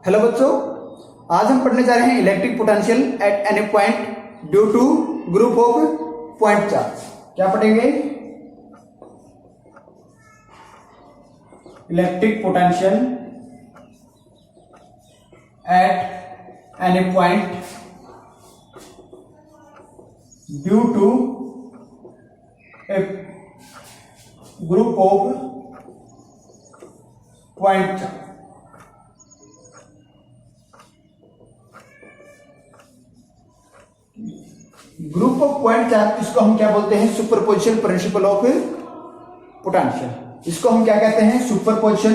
Hello बच्चों, आज हम पढ़ने जा रहे हैं electric potential at any point due to group of point charge. क्या पढ़ेंगे? Electric potential at any point due to a group of point charge. Group of point charge, इसको हम क्या बोलते हैं? Superposition principle of potential. इसको हम क्या कहते हैं? Superposition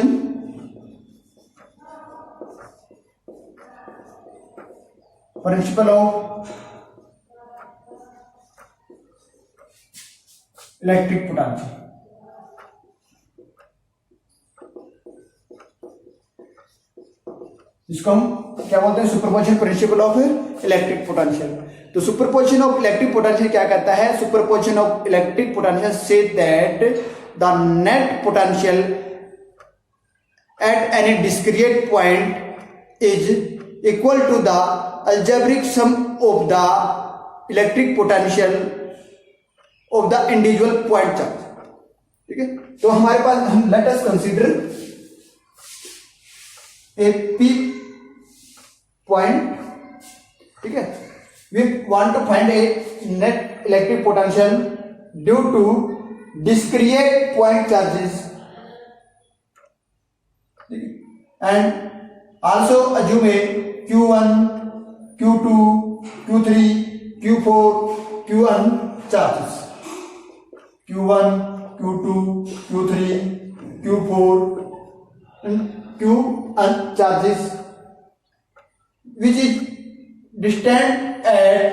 principle of electric potential. इसको हम क्या बोलते हैं? Superposition principle of electric potential. तो सुपरपोजिशन ऑफ इलेक्ट्रिक पोटेंशियल क्या कहता है? Superposition of electric potential says that the net potential at any discrete point is equal to the algebraic sum of the electric potential of the individual point charge. ठीक है, तो हमारे पास हम let us consider a P point. ठीक है, we want to find a net electric potential due to discrete point charges and also assume a q1 q2 q3 q4 q1 charges, q1 q2 q3 q4 and qn charges which is distant at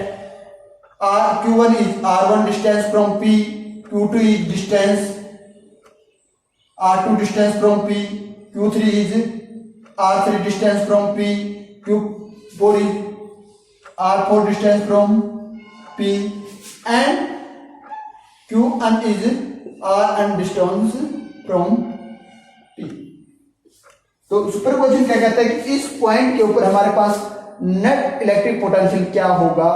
q1 is r1 distance from p, q2 is distance r2 distance from p, q3 is r3 distance from p, q4 is r4 distance from p and qn is rn distance from p। तो superposition क्या कहता है कि इस point के ऊपर हमारे पास net electric potential क्या होगा,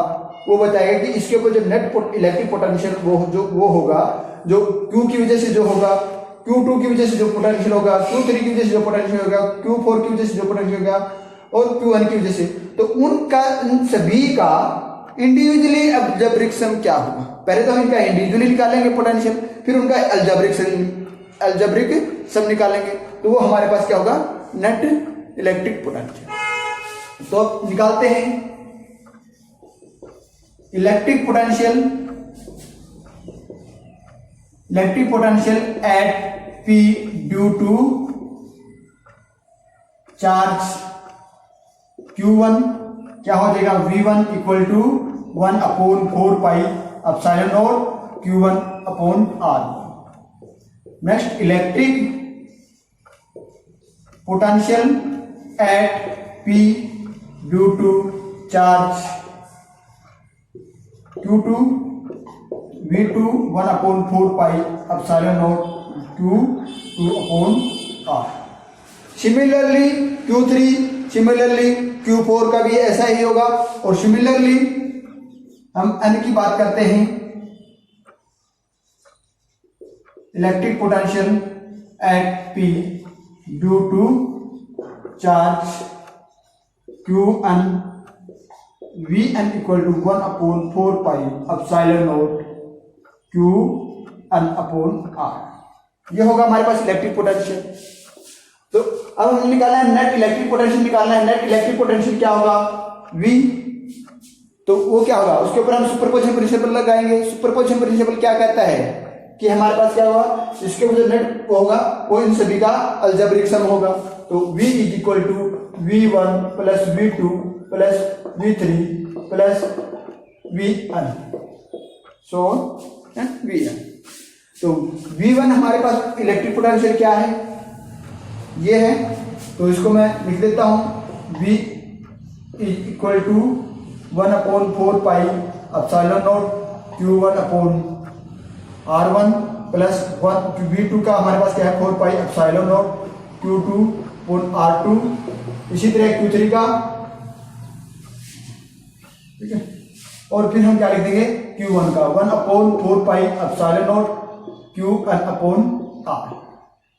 वो बताएगा कि इसके ऊपर जो नेट इलेक्ट्रिक पोटेंशियल वो होगा जो Q की वजह से जो होगा, Q2 की वजह से जो पोटेंशियल होगा, Q3 की वजह से जो पोटेंशियल होगा, Q4 की वजह से जो पोटेंशियल होगा और Q1 की वजह से। तो उन सभी का इंडिविजुअली अलजेब्रिक सम क्या होगा? पहले तो हम इनका इंडिविजुअली निकालेंगे पोटेंशियल, फिर उनका अलजेब्रिक सम निकालेंगे। तो वो हमारे पास क्या होगा? Net electric potential. तो अब निकालते हैं electric potential at P due to charge Q1 क्या हो जाएगा? V1 equal to 1/4 pi epsilon naught Q1 upon R। Next, electric potential at P due to charge Q2 V2 1/4 pi epsilon naught Q2 upon R। Similarly Q3, similarly Q4 का भी ऐसा ही होगा। और similarly हम n की बात करते हैं, electric potential at P due to charge Qn Vn equal to 1/4 pi epsilon naught Qn upon R। ये होगा हमारे पास इलेक्ट्रिक पोटेंशियल। तो अब हमने निकाला है नेट इलेक्ट्रिक पोटेंशियल, निकालना है नेट इलेक्ट्रिक पोटेंशियल क्या होगा? V। तो वो क्या होगा? उसके ऊपर हम सुपरपोजिशन प्रिंसिपल लगाएंगे। सुपरपोजिशन प्रिंसिपल क्या कहता है कि हमारे पास क्या होगा? इसके ऊपर जो नेट होगा वो इन सभी का अलजेब्रिक सम होगा। तो V is equal to V1 plus V2 plus V3 plus Vn so Vn। तो V1 हमारे पास इलेक्ट्रिक पोटेंशियल क्या है? ये है। तो इसको मैं लिख देता हूं, V is equal to 1/4 pi epsilon naught Q1 upon R1 plus 1 V2 का हमारे पास क्या है? 4 pi epsilon naught Q2 upon R2 इसी तरह Q3 का, ठीक है। और फिर हम क्या लिख देंगे Q1 का 1/4 pi epsilon naught Q1 upon R,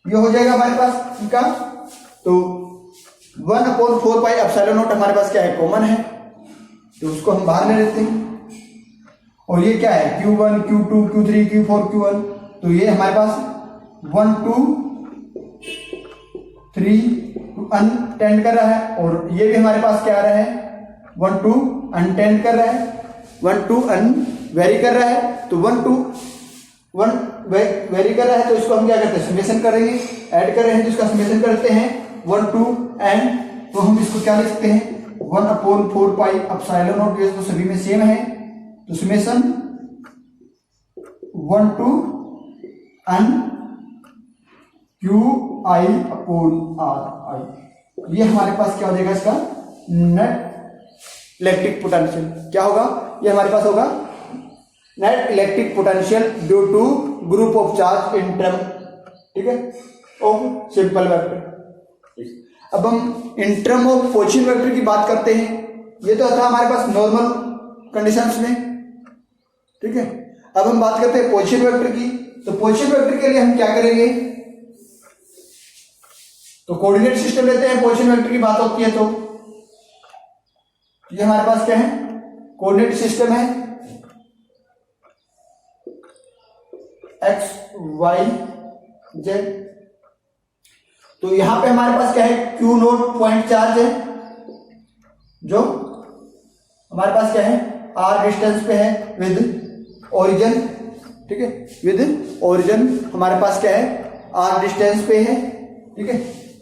ये हो जाएगा हमारे पास इनका। तो 1/4 पाई एप्सिलॉन नॉट हमारे पास क्या है, कॉमन है, तो उसको हम बाहर ले लेते हैं। और ये क्या है Q1 Q2 Q3 Q4 Q1, तो ये हमारे पास 1 2 3 अनटेंड कर रहा है, और ये भी हमारे पास क्या आ रहा है 1 2 अनटेंड कर रहा है, 1 2 अन वेरी कर रहा है। तो 1 2 1 वेरी कर रहा है, तो इसको हम क्या करते हैं, समेशन करेंगे, ऐड कर रहे हैं तो इसका समेशन करते हैं 1 2 एंड, तो हम इसको क्या लिख सकते हैं 1/4 पाई एप्सिलॉन नॉट, ये तो सभी में सेम है, तो summation 1 2 n QI upon RI, ये हमारे पास क्या हो जाएगा इसका नेट इलेक्ट्रिक पोटेंशियल। क्या होगा, ये हमारे पास होगा net electric potential due to group of charge in term, ठीक है, ऑफ सिंपल वेक्टर। अब हम in term of position vector की बात करते हैं। ये तो था हमारे पास नॉर्मल कंडीशंस में, ठीक है। अब हम बात करते हैं पोजीशन वेक्टर की। तो पोजीशन वेक्टर के लिए हम क्या करेंगे, तो कोऑर्डिनेट सिस्टम लेते हैं। पोजीशन वेक्टर की बात होती है तो ये हमारे पास क्या है, कोऑर्डिनेट सिस्टम है x y z। तो यहां पे हमारे पास क्या है Q नोट पॉइंट चार्ज है, जो हमारे पास क्या है r डिस्टेंस पे है विद ओरिजिन, ठीक है, विद ओरिजिन हमारे पास क्या है r डिस्टेंस पे है, ठीक है,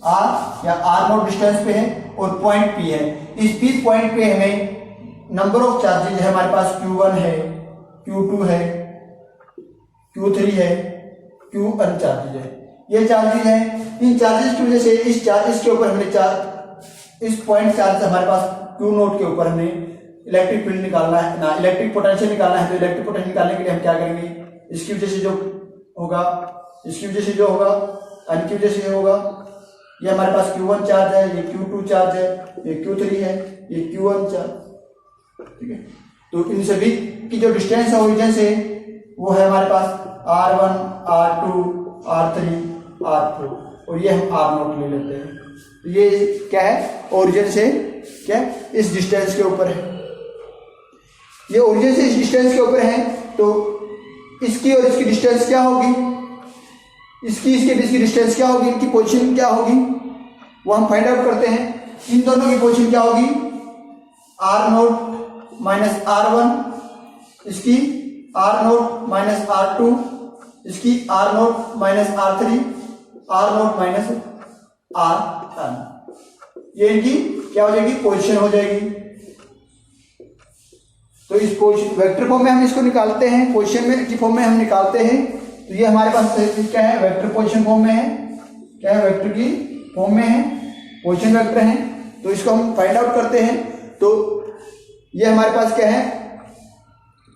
r या r नोट डिस्टेंस पे है, और पॉइंट P है। इस P पॉइंट पे हमें नंबर ऑफ चार्जेज है, हमारे पास Q1 है, Q2 है, Q3 है, Qn चार्जेज है, ये चार्जेज है। इन चार्जेस की वजह से इस चार्जेस के ऊपर हमने इस पॉइंट चार्ज हमारे पास Q नोट के ऊपर हमने इलेक्ट्रिक फील्ड निकालना है ना, इलेक्ट्रिक पोटेंशियल निकालना है। तो इलेक्ट्रिक पोटेंशियल निकालने के लिए हम क्या करेंगे, इसकी वजह से जो होगा, इसकी वजह से जो होगा, n की वजह से होगा, ये हमारे पास Q1 चार्ज है, ये Q2 चार्ज है, ये Q3 है, ये Qn चार्ज, ठीक है। तो इन सभी की जो डिस्टेंस है ओरिजिन से वो है हमारे पास R1 R2 R3 R4, और ये हम R नोट ले लेते हैं। ये क्या है ओरिजिन से क्या इस डिस्टेंस के ऊपर है, ये ओरिजिन से इस डिस्टेंस के ऊपर है। तो इसकी और इसकी डिस्टेंस क्या होगी, इसके बीच की डिस्टेंस क्या होगी, इनकी पोजीशन क्या होगी, वो हम फाइंड आउट करते हैं। इन दोनों की पोजीशन क्या होगी, R नोट माइनस R1, इसकी R नोट माइनस R2, इसकी R note minus R3, R note minus Rn, ये इनकी क्या हो जाएगी, पोजीशन हो जाएगी। तो इस पोजीशन वेक्टर फॉर्म में हम इसको निकालते हैं, पोजीशन में की फॉर्म में हम निकालते हैं। तो ये हमारे पास क्या है, वेक्टर पोजीशन फॉर्म में है, क्या है, वेक्टर की फॉर्म में है, पोजीशन वेक्टर है। तो इसको हम फाइंड आउट करते हैं। तो ये हमारे पास क्या है,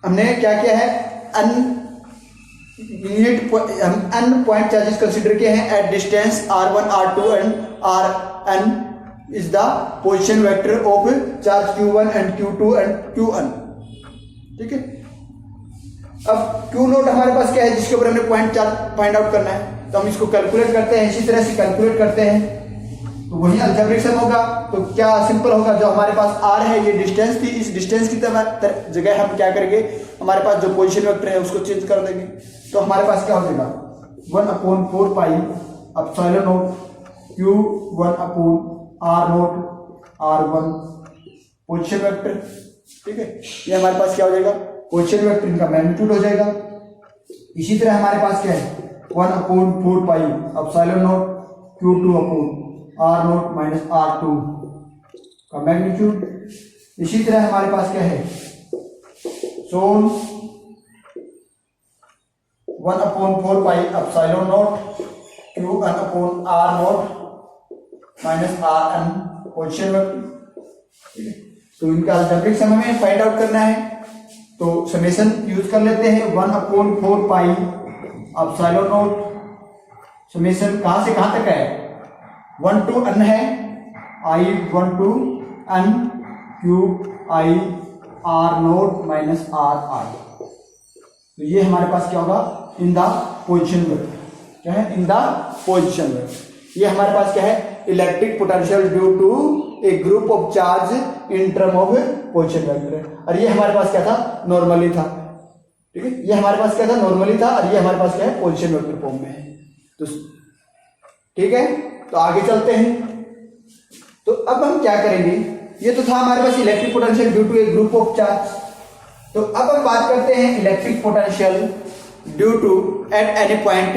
हमने क्या किया है, n पॉइंट चार्जेस कंसीडर किए हैं at distance R1 R2 and Rn is the position vector of charge Q1 and Q2 and Qn, ठीक है। अब Q नोट हमारे पास क्या है, जिसके ऊपर हमने पॉइंट चार्ज फाइंड आउट करना है, तो हम इसको कैलकुलेट करते हैं, इसी तरह से कैलकुलेट करते हैं। तो वही अलजेब्रिक सम होगा। तो क्या सिंपल होगा, जो हमारे पास R है ये डिस्टेंस थी, इस डिस्टेंस की जगह हम क्या करेंगे, हमारे पास जो पोजीशन वेक्टर है उसको चेंज कर देंगे। तो हमारे पास क्या हो जाएगा 1/4 pi epsilon note Q1 upon R note R1 position vector, ठीक है। ये हमारे पास क्या हो जाएगा, पोजीशन वेक्टर इनका मैग्नीट्यूड हो जाएगा। इसी तरह हमारे पास क्या है 1/4 pi epsilon note Q2 upon R note minus R2 का मैग्नीट्यूड। इसी तरह हमारे पास क्या है, सोन 1/4 pi epsilon note Q1 upon R note minus Rn position vector, ठीक है। तो इनका अलजेब्रिक सम हमें फाइंड आउट करना है। तो समेशन यूज कर लेते हैं 1/4 पाई एप्सिलॉन नोट, समेशन कहां से कहां तक है 1 to n है, I12 n cube I R naught minus R R. तो ये हमारे पास क्या होगा, इन द पोजिशन वेक्टर। क्या है, इन द पोजिशन वेक्टर। ये हमारे पास क्या है, electric potential due to a group of charge in term of position vector. और ये हमारे पास क्या था, नॉर्मली था। ठीक है, ये हमारे पास क्या था, नॉर्मली था, और ये हमारे पास क्या है, पोजिशन वेक्टर फॉर्म में है। तो ठीक है, तो आगे चलते हैं। तो अब हम क्या करेंगे, ये तो था हमारे पास electric potential due to a group of charge. तो अब हम बात करते हैं electric potential due to at any point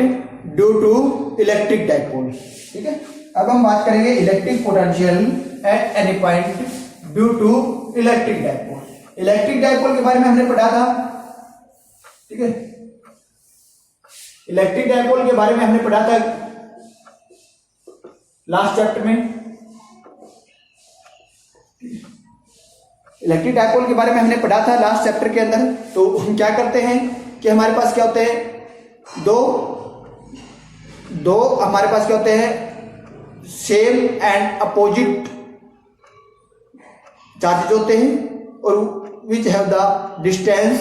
due to electric dipole. ठीक है, अब हम बात करेंगे electric potential at any point due to electric dipole. Electric dipole के बारे में हमने पढ़ा था। ठीक है, इलेक्ट्रिक डाइपोल के बारे में हमने पढ़ा था लास्ट चैप्टर में। इलेक्ट्रिक डाइपोल के बारे में हमने पढ़ा था लास्ट चैप्टर के अंदर। तो हम क्या करते हैं कि हमारे पास क्या होते हैं, दो हमारे पास क्या होते हैं, सेम एंड अपोजिट चार्जेज होते हैं, और which have the distance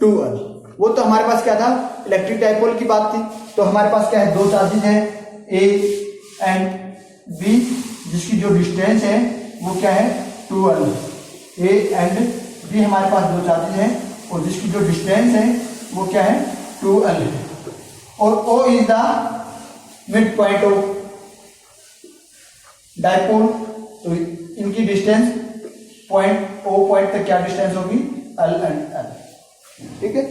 two L. वो तो हमारे पास क्या था, इलेक्ट्रिक डाइपोल की बात थी। तो हमारे पास क्या है, दो चार्जेज हैं ए एंड बी, जिसकी जो डिस्टेंस है वो क्या है, 2l। ए एंड बी हमारे पास दो चार्जेज हैं, और जिसकी जो डिस्टेंस है वो क्या है, 2l है। और O is the mid point of dipole. तो इनकी डिस्टेंस पॉइंट O पॉइंट तक क्या डिस्टेंस होगी, l एंड l। ठीक है,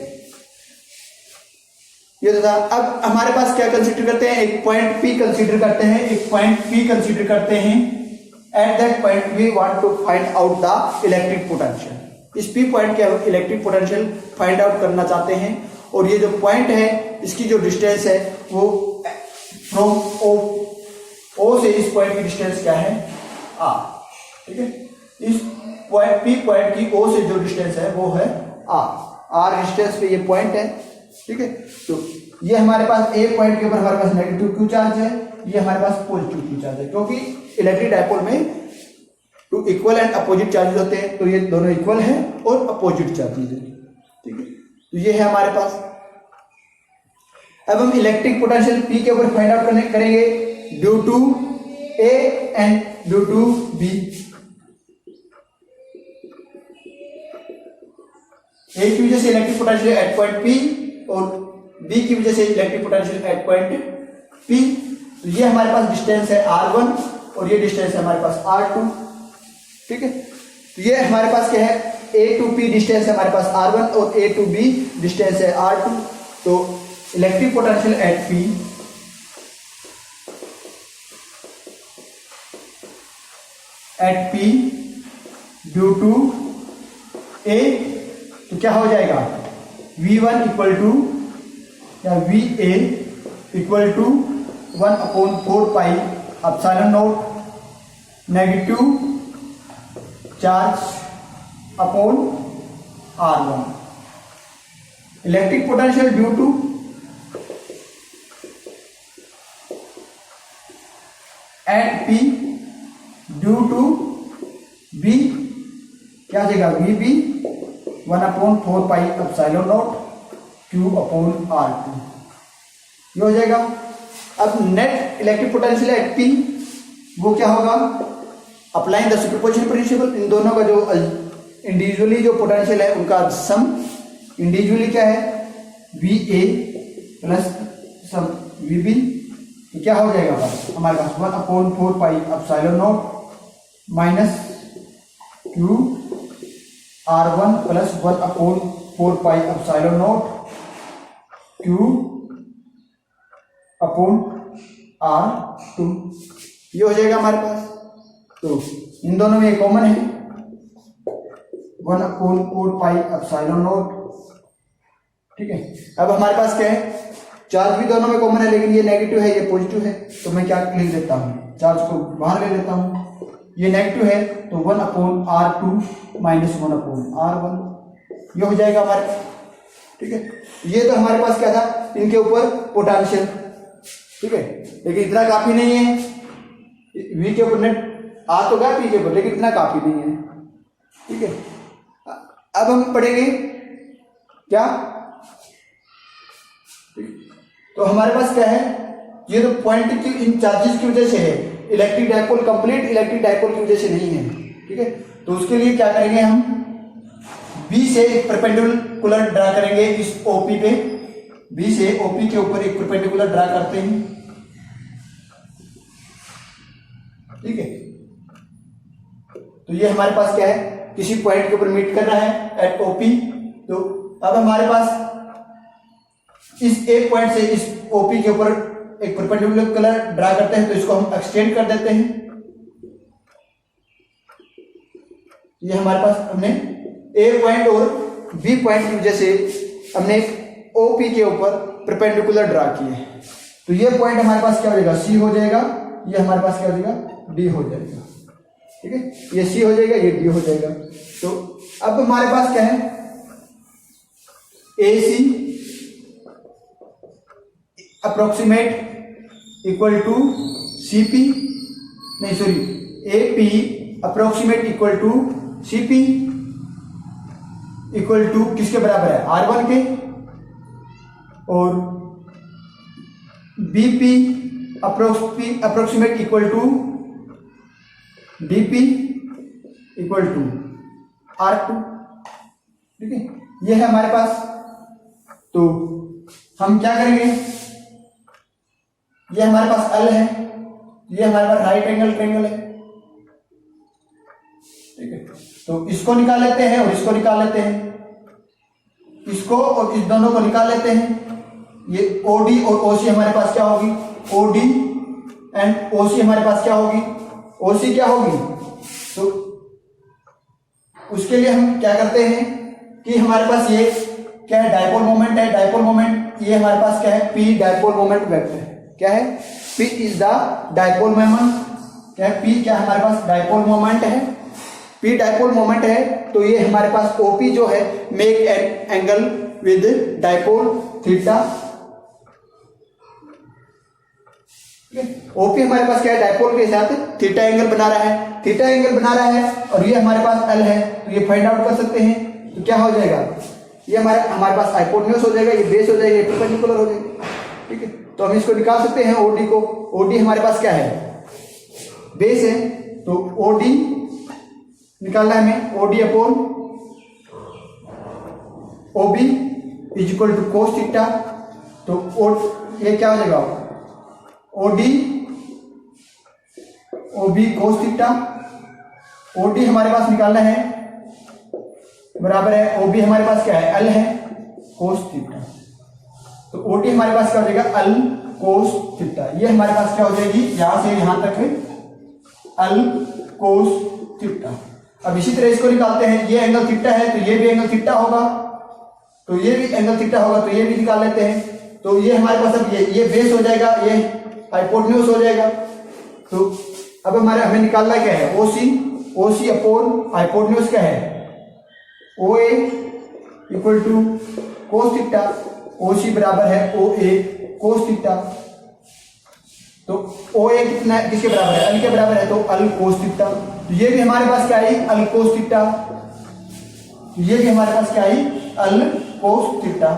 ये तो था। अब हमारे पास क्या कंसीडर करते हैं, एक पॉइंट P कंसीडर करते हैं, एक पॉइंट P कंसीडर करते हैं। At that point we want to find out the electric potential. इस P पॉइंट के इलेक्ट्रिक पोटेंशियल फाइंड आउट करना चाहते हैं, और ये जो पॉइंट है इसकी जो डिस्टेंस है वो फ्रॉम O से इस पॉइंट की डिस्टेंस क्या है, R। ठीक है, इस पॉइंट P पॉइंट की O से जो डिस्टेंस है वो है R डिस्टेंस पे ये पॉइंट है। ठीक है, तो ये हमारे पास ए पॉइंट के ऊपर हमारे पास नेगेटिव क्यू चार्ज है, ये हमारे पास पॉजिटिव क्यू चार्ज है, क्योंकि इलेक्ट्रिक डाइपोल में two equal and opposite charges होते हैं। तो ये दोनों इक्वल हैं और अपोजिट चार्जेस हैं। ठीक है, तो ये है हमारे पास। अब हम इलेक्ट्रिक पोटेंशियल P के ऊपर फाइंड आउट करेंगे due to A and due to B। A की वजह से electric potential at point P, और B की वजह से electric potential at point P। तो ये हमारे पास डिस्टेंस है R1, और ये डिस्टेंस है हमारे पास R2। ठीक है, तो ये हमारे पास क्या है, A टू P डिस्टेंस है हमारे पास R1, और A टू B डिस्टेंस है R2। तो electric potential at P due to A, तो क्या हो जाएगा, V1 इक्वल टू या VA equal to 1/4 pi epsilon naught negative charge upon R1। Electric potential due to at P due to B क्या आ जाएगा, VB 1/4 pi epsilon naught Q upon R2। ये हो जाएगा। अब net electric potential at P वो क्या होगा, अप्लाइंग द सुपरपोजिशन प्रिंसिपल। इन दोनों का जो इंडिविजुअली जो पोटेंशियल है उनका सम, इंडिविजुअली क्या है, VA प्लस सम VB। तो क्या हो जाएगा हमारे पास 1/4 pi epsilon not minus Q R1 plus 1/4 pi epsilon naught Q upon R2। ये हो जाएगा हमारे पास। तो इन दोनों में कॉमन है 1/4 पाई एप्सिलॉन नॉट। ठीक है, अब हमारे पास क्या है, चार्ज भी दोनों में कॉमन है, लेकिन ये नेगेटिव है, ये पॉजिटिव है। तो मैं क्या लिख देता हूँ, चार्ज को बाहर ले लेता हूँ। ये नेगेटिव है तो 1/R2 माइनस 1/R1 ये हो जाएगा हमारे पास। ठीक है, ये तो हमारे पास क्या था, इनके ऊपर पोटेंशियल। ठीक है, लेकिन इतना काफी नहीं है, V के ऊपर नेट आ तो गया पी के ऊपर, लेकिन इतना काफी नहीं है। ठीक है, अब हम पढ़ेंगे क्या, तो हमारे पास क्या है, ये तो पॉइंट की इन चार्जेस की वजह से है, electric dipole complete electric dipole की वजह से नहीं है। ठीक है, तो उसके लिए क्या करेंगे, हम बी से एक परपेंडिकुलर ड्रा करेंगे इस ओपी पे, बी से ओपी के ऊपर एक परपेंडिकुलर ड्रा करते हैं। ठीक है, तो ये हमारे पास क्या है, किसी पॉइंट के ऊपर मीट कर रहा है एट ओपी। तो अब हमारे पास इस एक पॉइंट से इस ओपी के ऊपर एक परपेंडिकुलर ड्रा करते हैं, तो इसको हम एक्सटेंड कर देते हैं। ये हमारे पास हमने ए पॉइंट और बी पॉइंट की वजह से हमने ओपी के ऊपर परपेंडिकुलर ड्रा किए, तो ये पॉइंट हमारे पास क्या हो जाएगा, सी हो जाएगा, ये हमारे पास क्या हो जाएगा, डी हो जाएगा। ठीक है, ये सी हो जाएगा, ये डी हो जाएगा। तो अब हमारे पास क्या है, A C approximate equal to C P, नहीं sorry, A P approximate equal to C P equal to किसके बराबर है, R1 के, और B P approximate equal to D P equal to R2। ठीक है, ये है हमारे पास। तो हम क्या करेंगे, ये हमारे पास L है, ये हमारे पास राइट एंगल ट्रायंगल है। ठीक है, तो इसको निकाल लेते हैं और इसको निकाल लेते हैं, इसको और इस दोनों को निकाल लेते हैं। ये OD और OC हमारे पास क्या होगी, OD एंड OC हमारे पास क्या होगी, OC क्या होगी। तो उसके लिए हम क्या करते हैं कि हमारे पास ये क्या है, डाइपोल मोमेंट है, डाइपोल मोमेंट ये हमारे पास क्या है, P डाइपोल मोमेंट वेक्टर क्या है, P is the dipole moment, क्या है, P क्या हमारे पास डाइपोल मोमेंट है, P डाइपोल मोमेंट है। तो ये हमारे पास OP जो है, make an angle with dipole theta. OP हमारे पास क्या है, डाइपोल के साथ थीटा एंगल बना रहा है, थीटा एंगल बना रहा है, और ये हमारे पास L है, तो ये फाइंड आउट कर सकते हैं। तो क्या हो जाएगा, ये हमारे पास हाइपोटेन्यूज हो जाएगा, ये बेस हो जाएगा, ये परपेंडिकुलर हो जाएगा। ठीक है, तो हम इसको निकाल सकते हैं OD को। OD हमारे पास क्या है, बेस है, तो OD निकालना है हमें, OD upon OB is equal to cos theta. तो ये क्या हो जाएगा, OD OB cos theta. OD हमारे पास निकालना है, बराबर है OB हमारे पास क्या है, L है, कोस थीटा। तो OD हमारे पास क्या हो जाएगा, L कोस थीटा। ये हमारे पास क्या हो जाएगी, यहां से यहां तक है L कोस थीटा। अब इसी तरह इसको निकालते हैं, ये एंगल थीटा है, तो ये भी एंगल थीटा होगा, तो ये भी एंगल थीटा होगा, तो ये भी निकाल लेते हैं। तो ये हमारे पास अब ये बेस हो जाएगा, ये हाइपोटेन्यूज हो जाएगा। तो अब हमें निकालना क्या है, OC अपॉन हाइपोटेन्यूज क्या है, OA equal to cos theta. OC बराबर है OA कोस थीटा। तो OA कितना किसके बराबर है, L के बराबर है, तो L कोस थीटा। तो ये भी हमारे पास क्या आई, L कोस थीटा। ये भी हमारे पास क्या आई, L कोस थीटा।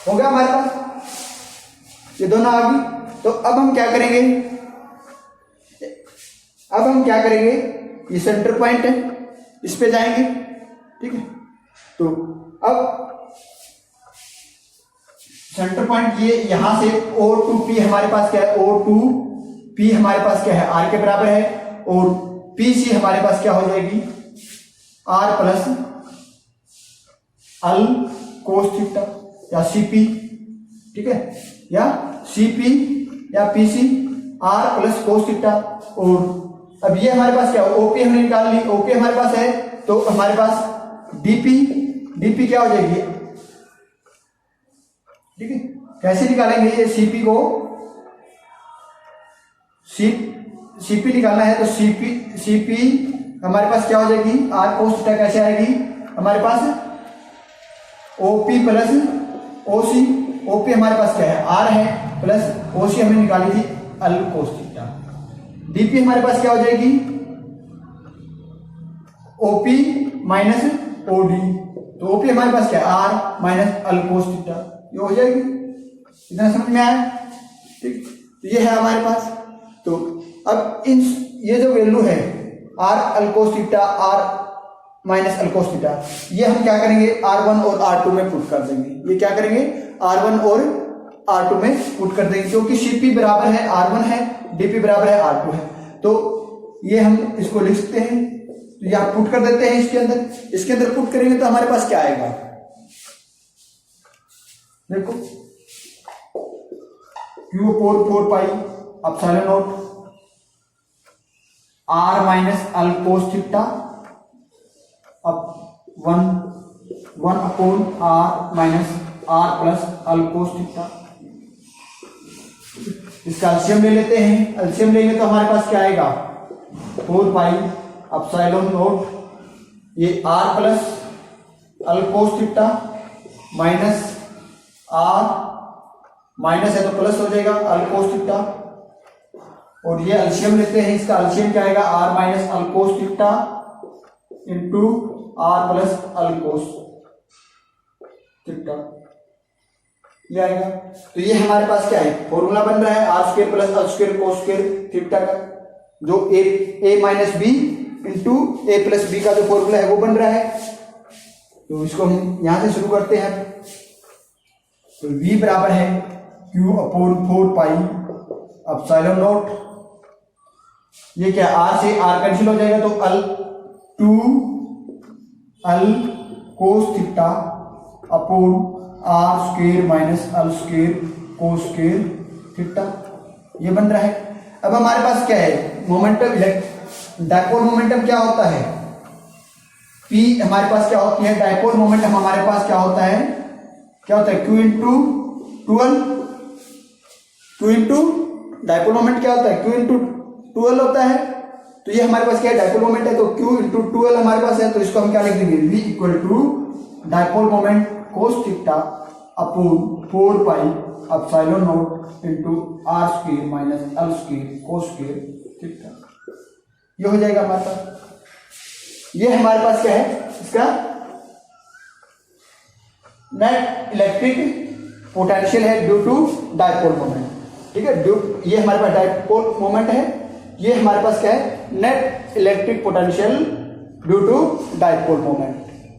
हो गया हमारे पास, ये दोनों आ गई। तो अब हम क्या करेंगे, ये सेंटर पॉइंट है, इस पे जाएंगे। ठीक है, तो अब सेंटर पॉइंट ये यहां से O2P हमारे पास क्या है, O2P हमारे पास क्या है, R के बराबर है, और PC हमारे पास क्या हो जाएगी, R plus L cos theta या CP। ठीक है, या CP या PC R plus cos theta. और अब ये हमारे पास क्या है, OP हमने निकाल ली, OP हमारे पास है, तो हमारे पास DP क्या हो जाएगी। ठीक है, कैसे निकालेंगे ये CP को, CP निकालना है, तो CP हमारे पास क्या हो जाएगी, R कोस थीटा कैसे आएगी, हमारे पास OP प्लस OP हमारे पास क्या है, R है, प्लस OC हमने निकाली थी L कोस थीटा। डीपी हमारे पास क्या हो जाएगी, ओपी माइनस ओडी। तो ओपी हमारे पास क्या है, आर माइनस अल कोस थीटा, ये हो जाएगी। इतना समझ में आया, ठीक। तो ये है हमारे पास। तो अब इन ये जो वैल्यू है R l cos theta, R minus अल कोस थीटा, ये हम क्या करेंगे, R1 और R2 में पुट कर देंगे। ये क्या करेंगे, R1 और R2 में पुट कर देंगे, क्योंकि CP बराबर है R1 है, DP बराबर है R2 है। तो ये हम इसको लिख सकते हैं, तो ये आप पुट कर देते हैं इसके अंदर पुट करेंगे तो हमारे पास क्या आएगा, देखो Q upon 4 pi epsilon naught R minus अल कोस थीटा अब 1 upon R minus R plus L cos theta. इसका एलसीएम ले लेते हैं, एलसीएम लेंगे तो हमारे पास क्या आएगा, 4 पाई एप्सिलॉन नॉट ये R plus L cos theta minus R minus है तो प्लस हो जाएगा अल कोस थीटा, और ये एलसीएम लेते हैं, इसका एलसीएम क्या आएगा, R माइनस अल cos theta into R plus L cos theta, ये आएगा। तो ये हमारे पास क्या है, फॉर्मूला बन रहा है R square plus l square cos square theta का, जो a minus B into A plus B का जो फॉर्मूला है वो बन रहा है। तो इसको हम यहां से शुरू करते हैं। तो v बराबर है Q upon 4 pi epsilon naught, ये क्या R से R कैंसिल हो जाएगा, तो L 2 L cos theta upon R square minus अल स्क्वायर कोस स्क्वायर थीटा, ये बन रहा है। अब हमारे पास क्या है, मोमेंटम, डायपोल मोमेंटम क्या होता है, P हमारे पास क्या होती है, डायपोल मोमेंटम हमारे पास क्या होता है, Q इंटू 12 डायपोल मोमेंट क्या होता है, Q इंटू 12 होता है। तो ये हमारे पास क्या है, डायपोल मोमेंट है, तो Q इंटू 12 हमारे पास है, तो इसको हम क्या लिख देंगे, V equal to dipole moment cos theta upon 4 pi epsilon naught into R square minus Al square cos square theta, ये हो जाएगा हमारे पास। ये हमारे पास क्या है, इसका नेट इलेक्ट्रिक पोटेंशियल है ड्यू टू डायपोल मोमेंट, ठीक है। ये हमारे पास डायपोल मोमेंट है, ये हमारे पास क्या है, net electric potential due to dipole moment,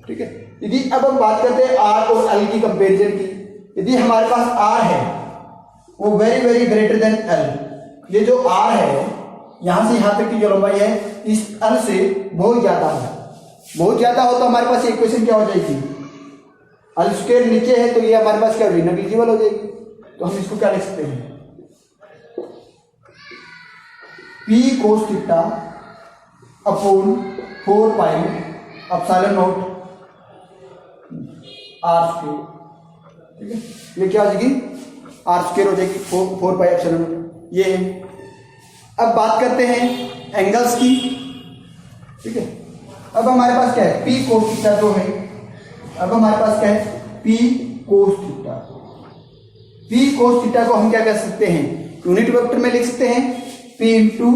ठीक है। यदि अब हम बात करते हैं R और L की कंपैरिजन की, यदि हमारे पास R है वो very very greater than L, ये जो R है यहां से यहां तक की जो लंबाई है इस L से बहुत ज्यादा है, बहुत ज्यादा हो तो हमारे पास इक्वेशन क्या हो जाएगी, अल स्क्वायर नीचे है तो ये हमारे पास क्या होगी, नेग्लिजिबल हो जाएगी। तो हम इसको क्या लिख सकते हैं, P कोस theta upon 4 pi epsilon naught R square, ठीक है। ये क्या हो जाएगी, R स्क्वायर हो जाएगी 4 पाई एप्सिलॉन नॉट, ये है। अब बात करते हैं एंगल्स की, ठीक है। अब हमारे पास क्या है, P कोस थीटा जो है, अब हमारे पास क्या है, P cos theta. P cos theta को हम क्या कर सकते हैं, यूनिट वेक्टर में लिख सकते हैं, P into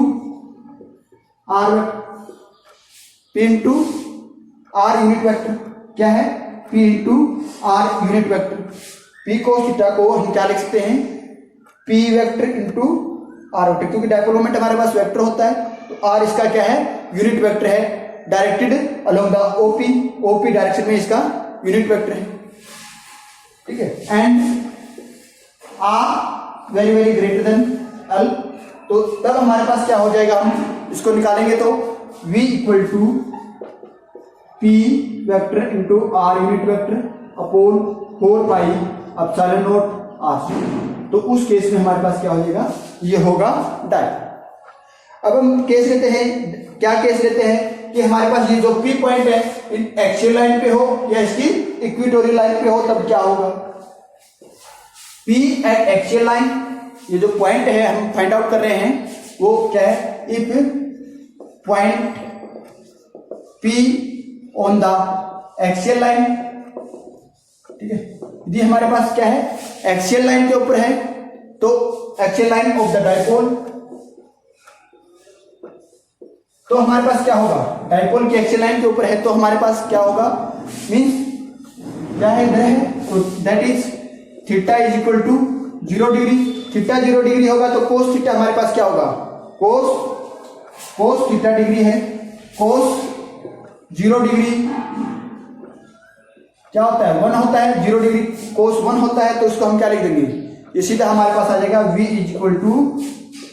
R unit vector क्या है, P into R unit vector. P cos theta को हम क्या लिख सकते हैं, P vector into R vector, क्योंकि डायपोल मोमेंट हमारे पास वेक्टर होता है, तो R इसका क्या है, यूनिट वेक्टर है, directed along the OP direction में इसका यूनिट वेक्टर है, ठीक है। And R very very greater than L, तो तब हमारे पास क्या हो जाएगा, हम इसको निकालेंगे तो V equal to P vector into R unit vector upon 4 pi epsilon naught R। तो उस केस में हमारे पास क्या हो जाएगा, ये होगा डायपोल। अब हम केस लेते हैं, क्या केस लेते हैं कि हमारे पास ये जो P पॉइंट है इन एक्सियल लाइन पे हो या इसकी इक्वेटोरियल लाइन पे हो, तब क्या होगा, P एट एक्सियल लाइन, ये जो पॉइंट है हम फाइंड आउट कर रहे हैं वो क्या है, if point P on the axial line, ठीक है। यदि हमारे पास क्या है, एक्सियल लाइन के ऊपर है, तो axial line of the dipole, तो हमारे पास क्या होगा, डाइपोल की एक्सियल लाइन के ऊपर है तो हमारे पास क्या होगा, मीन्स क्या है, इधर है, तो that is theta is equal to 0 degree. Theta 0 degree होगा तो कोस थीटा हमारे पास क्या होगा, कोस थीटा डिग्री है, कोस 0 डिग्री क्या होता है, 1 होता है, 0 डिग्री कोस 1 होता है, तो इसको हम क्या लिख देंगे, ये सीधा हमारे पास आ जाएगा v is equal to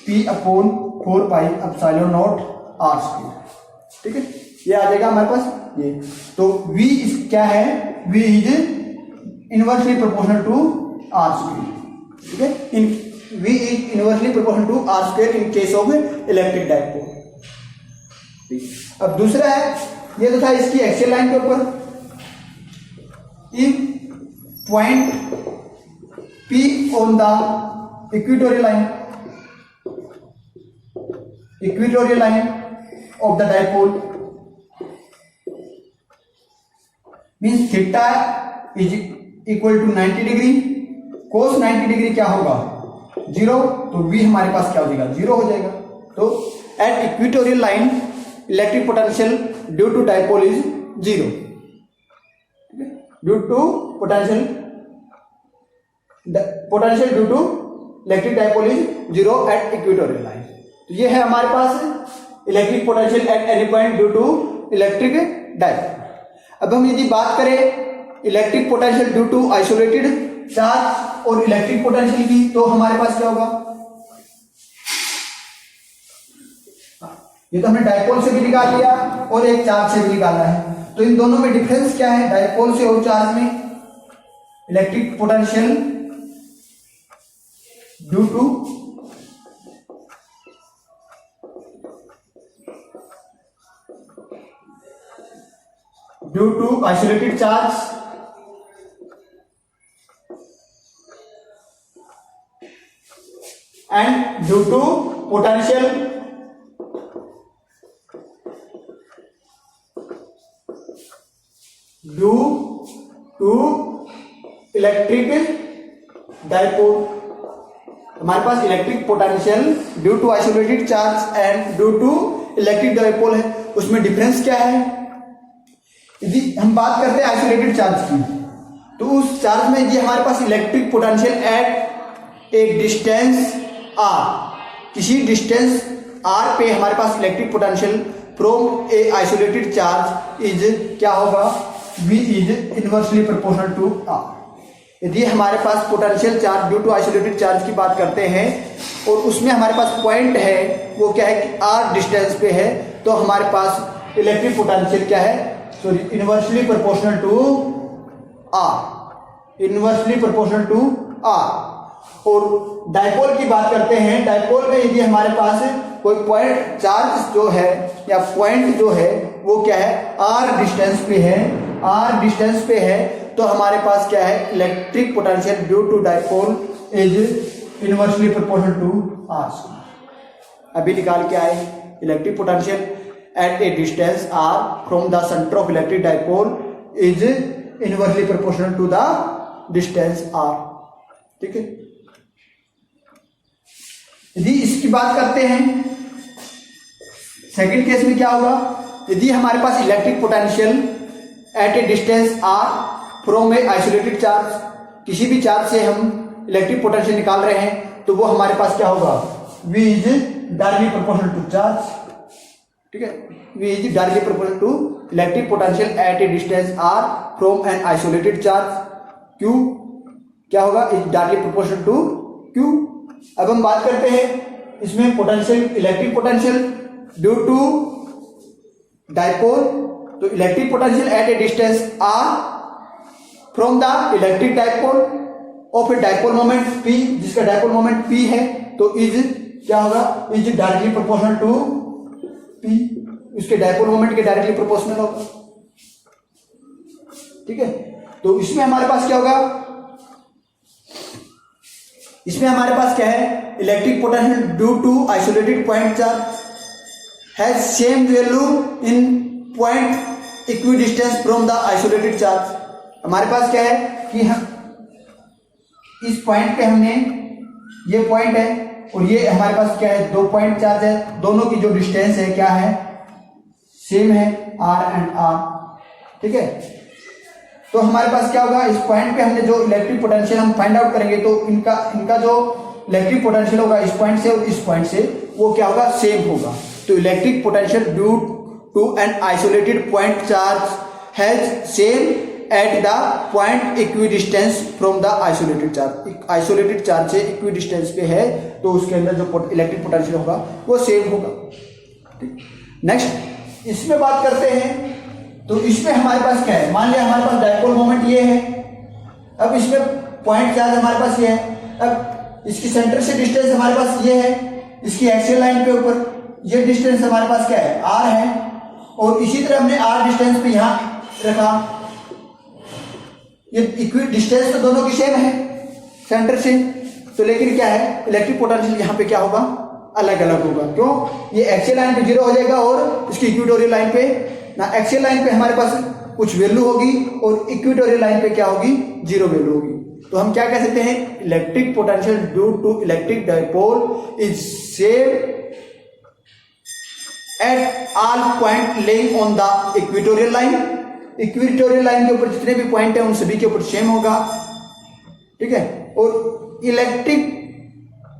P upon 4 pi epsilon naught R square. ठीक है, ये आ जाएगा हमारे पास ये। तो v क्या है, v is inversely proportional to R square. ठीक है, in v is inversely proportional to R square in case of electric dipole. अब दूसरा है, ये तो था इसकी एक्सियल लाइन के ऊपर, if point P on the equatorial line of the dipole means theta is equal to 90 degree, cos 90 degree क्या होगा 0, तो V हमारे पास क्या हो जाएगा 0 हो जाएगा। तो at equatorial line electric potential due to dipole is 0, due to potential due to electric dipole is 0 at equatorial line। तो ये है हमारे पास electric potential at any point due to electric dipole. अब हम यदि बात करें electric potential due to isolated charge और इलेक्ट्रिक पोटेंशियल की, तो हमारे पास क्या होगा, ये तो हमने डाइपोल से भी निकाल लिया और एक चार्ज से भी निकाला है, तो इन दोनों में डिफरेंस क्या है, डाइपोल से और चार्ज में electric potential due to isolated charge and due to potential due to electric dipole. हमारे पास electric potential due to isolated charge and due to electric dipole है, उसमें डिफरेंस क्या है। यदि हम बात करते हैं आइसोलेटेड चार्ज की, तो उस चार्ज में यदि हमारे पास electric potential at a distance r, किसी डिस्टेंस r पे हमारे पास electric potential from a isolated charge is क्या होगा, v is inversely proportional to r। यदि हमारे पास potential charge due to isolated charge की बात करते हैं और उसमें हमारे पास पॉइंट है, वो क्या है कि r डिस्टेंस पे है, तो हमारे पास इलेक्ट्रिक पोटेंशियल क्या है, sorry inversely proportional to r, inversely proportional to r। और डाइपोल की बात करते हैं, डाइपोल में यदि हमारे पास कोई पॉइंट चार्ज जो है या पॉइंट जो है वो क्या है, r डिस्टेंस पे है, r डिस्टेंस पे है, तो हमारे पास क्या है, electric potential due to dipole is inversely proportional to r। अभी निकाल के आए, electric potential at a distance r from the centre of electric dipole is inversely proportional to the distance r। ठीक है, यदि इसकी बात करते हैं सेकंड केस में क्या होगा, यदि हमारे पास electric potential at a distance r from a isolated charge, किसी भी चार्ज से हम इलेक्ट्रिक पोटेंशियल निकाल रहे हैं, तो वो हमारे पास क्या होगा, v is directly proportional to charge. ठीक है, v is directly proportional to electric potential at a distance r from an isolated charge, q क्या होगा, is directly proportional to q। अब हम बात करते हैं इसमें potential, electric potential due to dipole, तो electric potential at a distance r from the electric dipole of a dipole moment p, जिसका डाइपोल मोमेंट p है, तो इज क्या होगा, is directly proportional to p, उसके डाइपोल मोमेंट के directly proportional होगा। ठीक है, तो इसमें हमारे पास क्या होगा, इसमें हमारे पास क्या है, electric potential due to isolated point charge has same value in point equidistance from the isolated charge. हमारे पास क्या है कि हम इस पॉइंट पे हमने, ये पॉइंट है और ये हमारे पास क्या है, दो पॉइंट चार्ज है, दोनों की जो डिस्टेंस है क्या है, सेम है आर एंड आर, ठीक है। तो हमारे पास क्या होगा, इस पॉइंट पे हमने जो इलेक्ट्रिक पोटेंशियल हम फाइंड आउट करेंगे तो इनका जो इलेक्ट्रिक पोटेंशियल होगा इस पॉइंट से और इस पॉइंट से वो क्या होगा, सेम होगा। तो electric potential due to an isolated point charge has same at the point equidistance from the isolated charge. Isolated charge से इक्विडिस्टेंस पे है तो उसके अंदर जो इलेक्ट्रिक पोटेंशियल होगा वो सेम होगा। नेक्स्ट इसमें बात करते हैं, तो इसमें हमारे पास क्या है, मान लिया हमारे पास डाइपोल मोमेंट ये है, अब इसमें पॉइंट चार्ज हमारे पास ये है, अब इसकी सेंटर से डिस्टेंस हमारे पास ये है, इसकी एक्सियल लाइन पे ऊपर ये डिस्टेंस हमारे पास क्या है, आर है, और इसी तरह हमने आर डिस्टेंस पे यहाँ रखा, ये इक्वल डिस्टेंस तो दोनों की सेम है सेंटर से, तो लेकिन क्या है इलेक्ट्रिक पोटेंशियल यहाँ पे क्या होगा, अलग अलग होगा। क्यों, ये एक्सियल लाइन पे 0 हो जाएगा और इसकी इक्वेटोरियल लाइन पे ना, एक्सियल लाइन पे हमारे पास कुछ वैल्यू होगी और इक्वेटोरियल लाइन पे क्या होगी, 0 वैल्यू होगी। तो हम क्या कह सकते हैं, electric potential due to electric dipole is same at all point lying on the equatorial line. Equatorial line के ऊपर जितने भी पॉइंट है उन सभी के ऊपर सेम होगा, ठीक है। और electric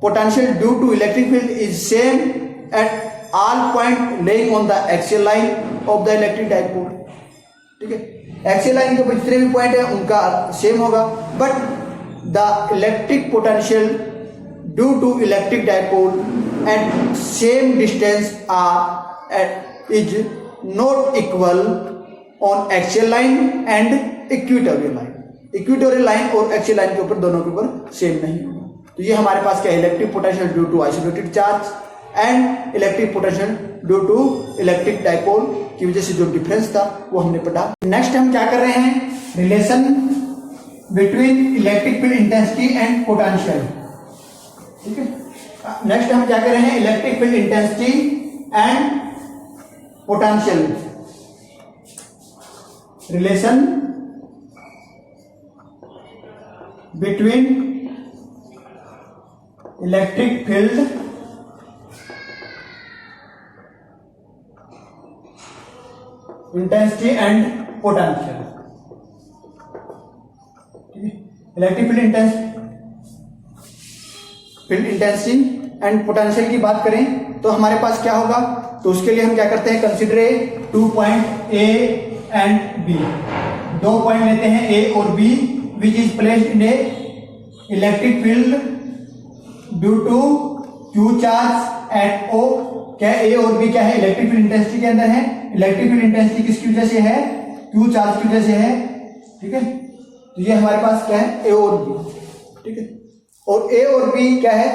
potential due to electric field is same at all point lying on the axial line of the electric dipole, ठीक है। एक्सियल लाइन के ऊपर जितने भी पॉइंट है उनका सेम होगा, but the electric potential due to electric dipole at same distance R is not equal on axial line and equatorial line. Equatorial line और एक्सियल लाइन के ऊपर दोनों के ऊपर सेम नहीं होगा। तो ये हमारे पास क्या है, electric potential due to isolated charge and electric potential due to electric dipole की वजह से जो डिफरेंस था वो हमने पढ़ा। नेक्स्ट हम क्या कर रहे हैं, relation between electric field intensity and potential, ठीक है। नेक्स्ट हम क्या कर रहे हैं, electric field intensity and potential relation between electric field intensity and potential, electric field intensity and potential की बात करें तो हमारे पास क्या होगा, तो उसके लिए हम क्या करते हैं, consider 2 point A and B, 2 point लेते हैं ए और B which is placed in a electric field due to Q charge at O. क्या ए और बी क्या है, इलेक्ट्रिक फील्ड इंटेंसिटी के अंदर है। इलेक्ट्रिक फील्ड इंटेंसिटी किसकी वजह से है, क्यू चार्ज की वजह से है, ठीक है। तो ये हमारे पास क्या है, ए और बी, ठीक है। और ए और बी क्या है,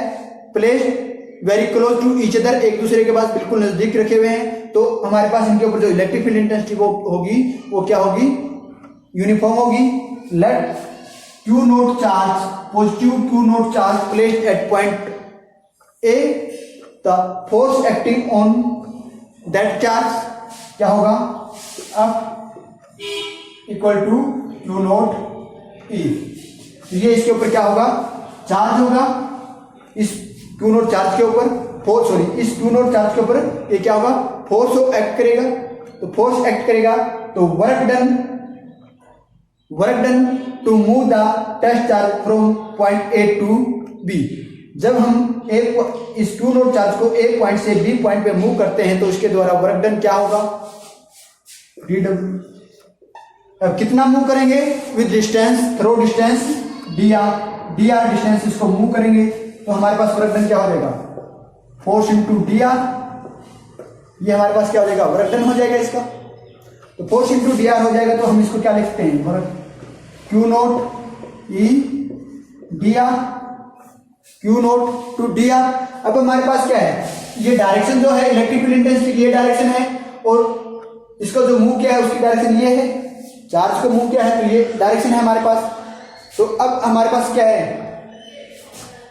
placed very close to each other, एक दूसरे के पास बिल्कुल नजदीक रखे हुए हैं। तो हमारे पास इनके ऊपर जो इलेक्ट्रिक फील्ड इंटेंसिटी वो होगी, वो क्या होगी, यूनिफॉर्म होगी। Let Q naught charge, positive Q naught charge placed at point A, the force acting on that charge क्या होगा, अब equal to Q naught E. ये इसके ऊपर क्या होगा, चार्ज होगा, इस क्यू नोट चार्ज के ऊपर फोर्स, सॉरी इस क्यू नोट चार्ज के ऊपर ये क्या होगा, फोर्स एक्ट करेगा। तो फोर्स एक्ट करेगा तो work done to move the test charge from point A to B. जब हम इस क्यू नोट चार्ज को ए पॉइंट से बी पॉइंट पे मूव करते हैं तो उसके द्वारा वर्क डन क्या होगा, डब्ल्यू। अब कितना मूव करेंगे, with distance, through distance D R distance इसको मूव करेंगे तो हमारे पास वर्क डन क्या हो जाएगा, फोर्स इंटू डी आर। ये हमारे पास क्या हो जाएगा, वर्क डन हो जाएगा इसका। तो फोर्स इंटू डी आर हो जाएगा तो हम इसको क्या लिखते हैं, work Q naught E D R, Q naught to D R. अब हमारे पास क्या है, ये डायरेक्शन जो है इलेक्ट्रिक फील्ड इंटेंसिटी की ये डायरेक्शन है और इसको जो मूव किया है उसकी डायरेक्शन ये है, चार्ज को मूव किया है तो ये डायरेक्शन है हमारे पास। तो अब हमारे पास क्या है,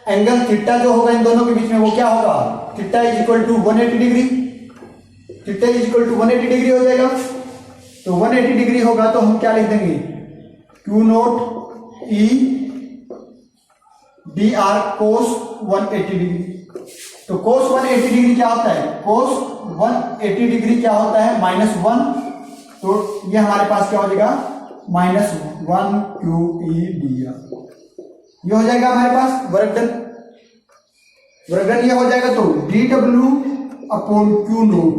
एंगल थीटा जो होगा इन दोनों के बीच में वो क्या होगा, theta is equal to 180 degree, theta is equal to 180 degree हो जाएगा। तो 180 डिग्री होगा तो हम क्या लिख देंगे, Q naught E D R cos 180 degree. तो कोस 180 डिग्री क्या होता है, कोस 180 डिग्री क्या होता है -1, तो ये हमारे पास क्या हो जाएगा -1 QEdr, ये हो जाएगा हमारे पास वर्क डन ये हो जाएगा। तो dW upon Q naught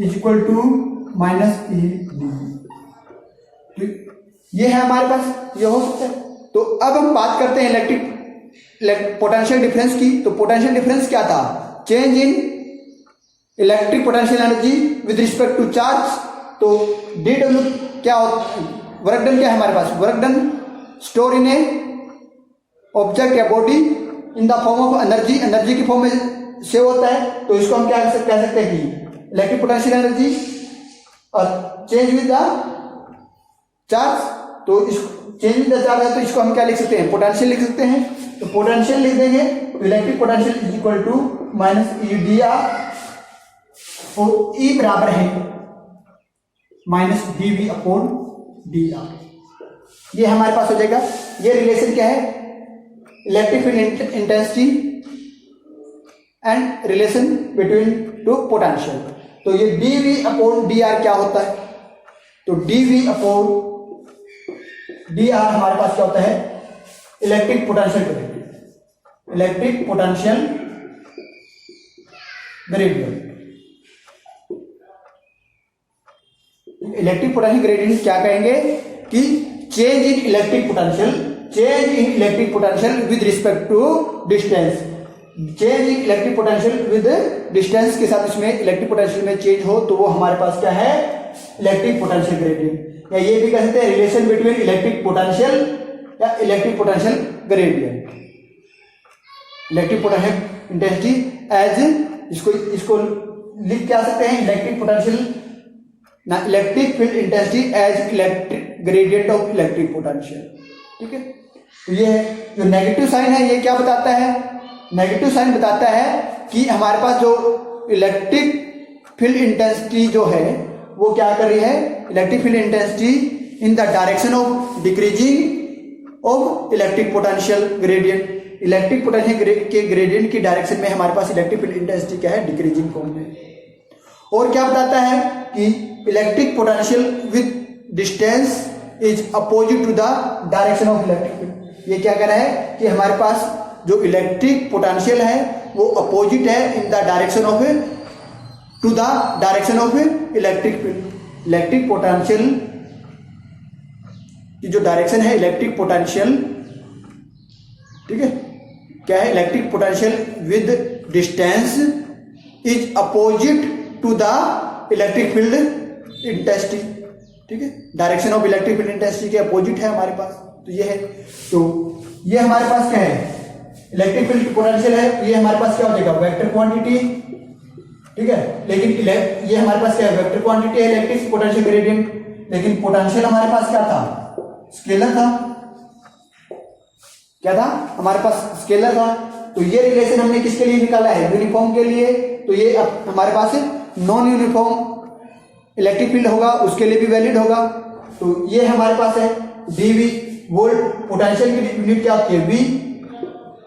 is equal to -ED, ये है हमारे पास, ये हो सकता है। तो अब हम बात करते हैं इलेक्ट्रिक पोटेंशियल डिफरेंस की। तो पोटेंशियल डिफरेंस क्या था, change in electric potential energy with respect to charge. तो dW क्या होता, वर्क डन क्या है हमारे पास, work done store in a object या body in the form of energy की फॉर्म में सेव होता है। तो इसको हम क्या कह सकते हैं कि इलेक्ट्रिक पोटेंशियल एनर्जी, और चेंज विद द चार्ज, तो इस चेंज विद द चार्ज है तो इसको हम क्या लिख सकते हैं, पोटेंशियल लिख सकते हैं। तो पोटेंशियल लिख देंगे, तो electric potential is equal to -EdR, और E बराबर है -dV अपॉन dR, ये हमारे पास हो जाएगा। ये रिलेशन क्या है, electric field intensity and relation between two potential. तो ये dV अपॉन dR क्या होता है, तो dV अपॉन dR हमारे पास क्या होता है, electric potential gradient, electric potential gradient. Electric potential gradient क्या कहेंगे कि change in electric potential with respect to distance, change in electric potential with distance के साथ इसमें इलेक्ट्रिक पोटेंशियल में चेंज हो तो वो हमारे पास क्या है, इलेक्ट्रिक पोटेंशियल ग्रेडियंट, या ये भी कह सकते हैं रिलेशन बिटवीन इलेक्ट्रिक पोटेंशियल या electric potential gradient. Electric potential intensity as, इसको लिख क्या सकते हैं, इलेक्ट्रिक पोटेंशियल ना electric field intensity as electric gradient of electric potential. ठीक है, तो ये जो नेगेटिव साइन है ये क्या बताता है, नेगेटिव साइन बताता है कि हमारे पास जो इलेक्ट्रिक फील्ड इंटेंसिटी जो है वो क्या कर रही है, electric field intensity in the direction of decreasing of electric potential gradient, electric potential के ग्रेडियंट की डायरेक्शन में हमारे पास इलेक्ट्रिक फील्ड इंटेंसिटी क्या है, डिक्रीजिंग फॉर्म में। और क्या बताता है कि electric potential with distance is opposite to the direction of electric field. ये क्या कह रहा है कि हमारे पास जो इलेक्ट्रिक पोटेंशियल है वो अपोजिट है in the direction of, to the direction of electric field. Electric potential की जो डायरेक्शन है इलेक्ट्रिक पोटेंशियल, ठीक है, क्या है, electric potential with distance is opposite to the electric field intensity. ठीक है, direction of electric field intensity के अपोजिट है हमारे पास, तो ये है। तो ये हमारे पास क्या है, इलेक्ट्रिक फील्ड पोटेंशियल है, ये हमारे पास क्या हो जाएगा, वेक्टर क्वांटिटी। ठीक है, लेकिन ये हमारे पास क्या है, वेक्टर क्वांटिटी है इलेक्ट्रिक पोटेंशियल ग्रेडियंट, लेकिन पोटेंशियल हमारे पास क्या था, स्केलर था। क्या था हमारे पास, स्केलर था। तो ये रिलेशन हमने किसके लिए निकाला है, यूनिफॉर्म के लिए। तो ये अब हमारे पास नॉन यूनिफॉर्म इलेक्ट्रिक फील्ड होगा उसके लिए भी वैलिड होगा। तो ये हमारे पास है dV, वोल्ट, पोटेंशियल की यूनिट क्या होती है V,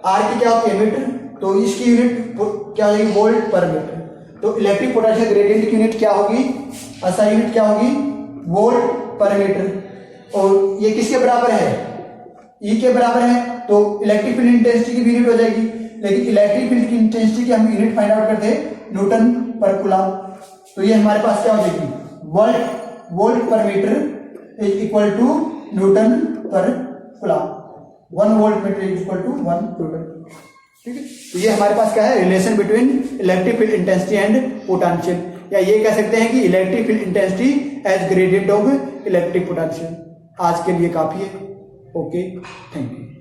R की क्या होती है मीटर, तो इसकी यूनिट क्या हो जाएगी, वोल्ट पर मीटर। तो इलेक्ट्रिक पोटेंशियल ग्रेडियंट की यूनिट क्या होगी, ऐसा यूनिट क्या होगी, वोल्ट पर मीटर। और ये किसके बराबर है, E के बराबर है। तो इलेक्ट्रिक फील्ड इंटेंसिटी की भी यूनिट हो जाएगी, लेकिन इलेक्ट्रिक फील्ड की इंटेंसिटी की हम यूनिट फाइंड आउट करते हैं न्यूटन पर कूलम। तो ये हमारे पास क्या हो जाएगी, volt per metre is equal to newton per coulomb, 1 volt metre is equal to 1 newton. ठीक है, तो ये हमारे पास क्या है, relation between electric field intensity and potential, या ये कह सकते हैं कि electric field intensity as gradient of electric potential. आज के लिए काफी है। Okay, thank you.